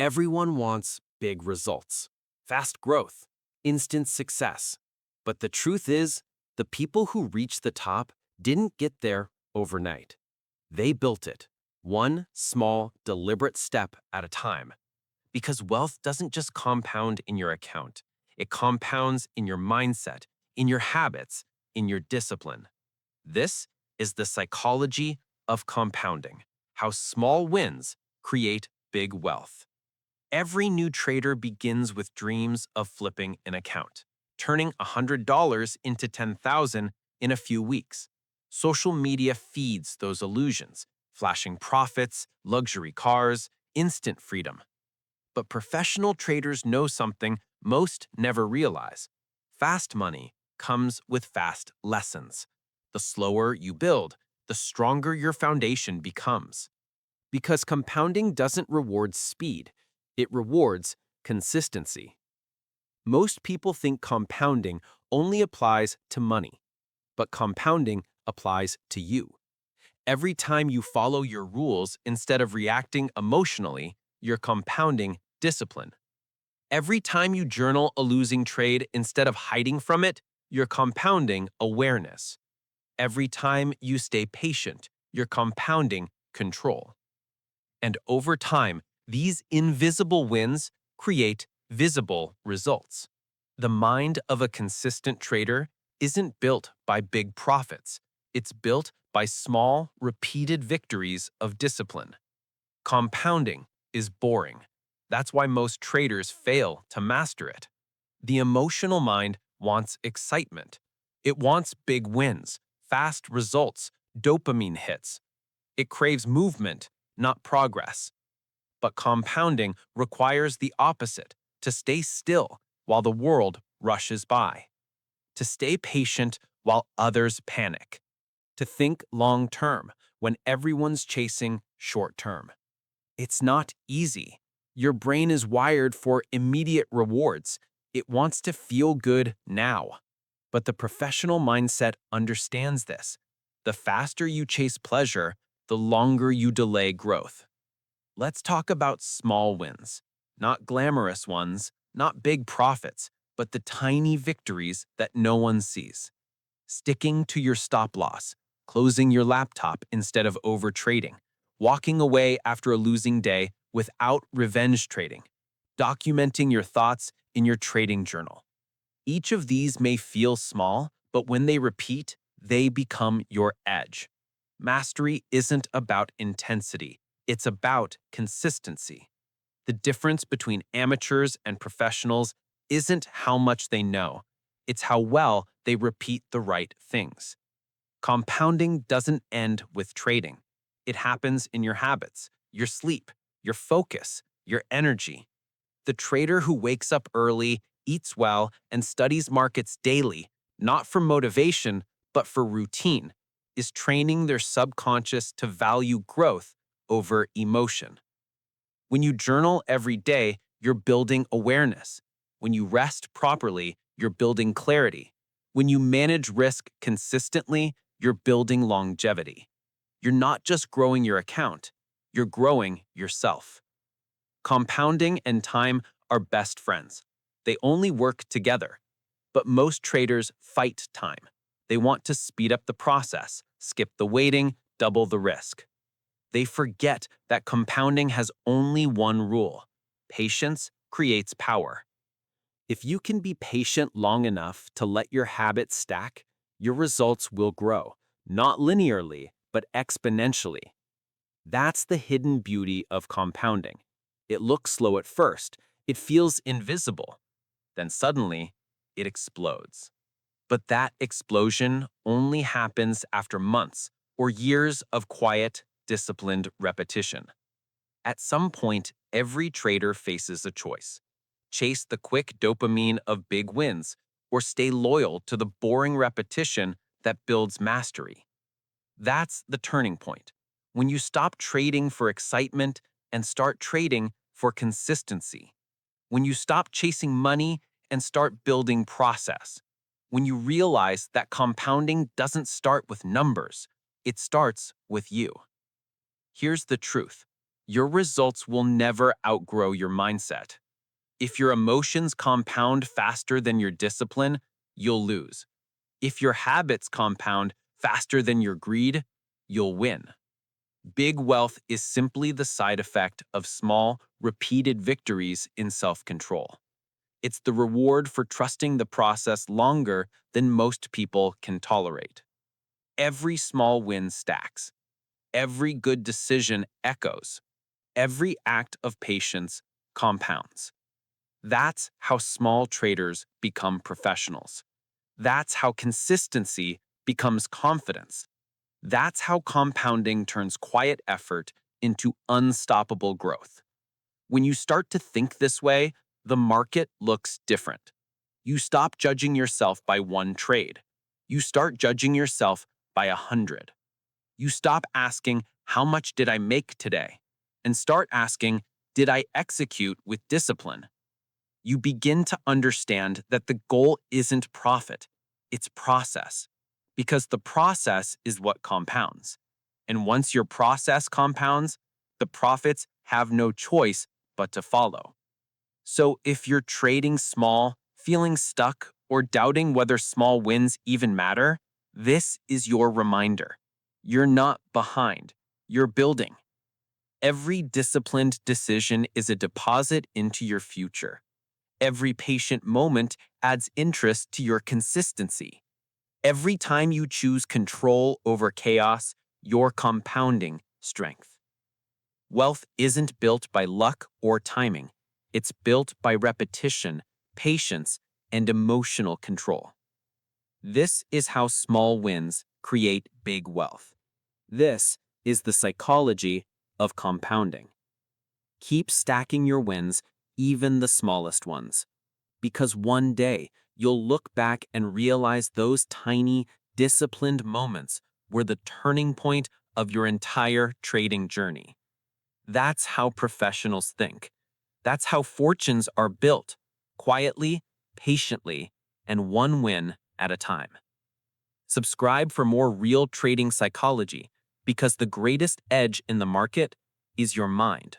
Everyone wants big results, fast growth, instant success. But the truth is, the people who reach the top didn't get there overnight. They built it, one small, deliberate step at a time. Because wealth doesn't just compound in your account, it compounds in your mindset, in your habits, in your discipline. This is the psychology of compounding, how small wins create big wealth. Every new trader begins with dreams of flipping an account, turning $100 into $10,000 in a few weeks. Social media feeds those illusions, flashing profits, luxury cars, instant freedom. But professional traders know something most never realize. Fast money comes with fast lessons. The slower you build, the stronger your foundation becomes. Because compounding doesn't reward speed, it rewards consistency. Most people think compounding only applies to money, but compounding applies to you. Every time you follow your rules instead of reacting emotionally, you're compounding discipline. Every time you journal a losing trade instead of hiding from it, you're compounding awareness. Every time you stay patient, you're compounding control. And over time, these invisible wins create visible results. The mind of a consistent trader isn't built by big profits. It's built by small, repeated victories of discipline. Compounding is boring. That's why most traders fail to master it. The emotional mind wants excitement. It wants big wins, fast results, dopamine hits. It craves movement, not progress. But compounding requires the opposite, to stay still while the world rushes by, to stay patient while others panic, to think long term when everyone's chasing short term. It's not easy. Your brain is wired for immediate rewards. It wants to feel good now. But the professional mindset understands this. The faster you chase pleasure, the longer you delay growth. Let's talk about small wins, not glamorous ones, not big profits, but the tiny victories that no one sees. Sticking to your stop loss, closing your laptop instead of overtrading, walking away after a losing day without revenge trading, documenting your thoughts in your trading journal. Each of these may feel small, but when they repeat, they become your edge. Mastery isn't about intensity, it's about consistency. The difference between amateurs and professionals isn't how much they know, it's how well they repeat the right things. Compounding doesn't end with trading. It happens in your habits, your sleep, your focus, your energy. The trader who wakes up early, eats well, and studies markets daily, not for motivation, but for routine, is training their subconscious to value growth over emotion. When you journal every day, you're building awareness. When you rest properly, you're building clarity. When you manage risk consistently, you're building longevity. You're not just growing your account, you're growing yourself. Compounding and time are best friends. They only work together. But most traders fight time. They want to speed up the process, skip the waiting, double the risk. They forget that compounding has only one rule: patience creates power. If you can be patient long enough to let your habits stack, your results will grow, not linearly, but exponentially. That's the hidden beauty of compounding. It looks slow at first, it feels invisible. Then suddenly, it explodes. But that explosion only happens after months or years of quiet, disciplined repetition. At some point, every trader faces a choice: chase the quick dopamine of big wins, or stay loyal to the boring repetition that builds mastery. That's the turning point, when you stop trading for excitement and start trading for consistency. When you stop chasing money and start building process. When you realize that compounding doesn't start with numbers, it starts with you. Here's the truth: Your results will never outgrow your mindset. If your emotions compound faster than your discipline, you'll lose. If your habits compound faster than your greed, you'll win. Big wealth is simply the side effect of small, repeated victories in self-control. It's the reward for trusting the process longer than most people can tolerate. Every small win stacks. Every good decision echoes. Every act of patience compounds. That's how small traders become professionals. That's how consistency becomes confidence. That's how compounding turns quiet effort into unstoppable growth. When you start to think this way, the market looks different. You stop judging yourself by one trade. You start judging yourself by 100. You stop asking, how much did I make today? And start asking, did I execute with discipline? You begin to understand that the goal isn't profit, it's process. Because the process is what compounds. And once your process compounds, the profits have no choice but to follow. So if you're trading small, feeling stuck, or doubting whether small wins even matter, this is your reminder. You're not behind, you're building. Every disciplined decision is a deposit into your future. Every patient moment adds interest to your consistency. Every time you choose control over chaos, you're compounding strength. Wealth isn't built by luck or timing. It's built by repetition, patience, and emotional control. This is how small wins create big wealth. This is the psychology of compounding. Keep stacking your wins, even the smallest ones, because one day you'll look back and realize those tiny, disciplined moments were the turning point of your entire trading journey. That's how professionals think. That's how fortunes are built, quietly, patiently, and one win at a time. Subscribe for more real trading psychology, because the greatest edge in the market is your mind.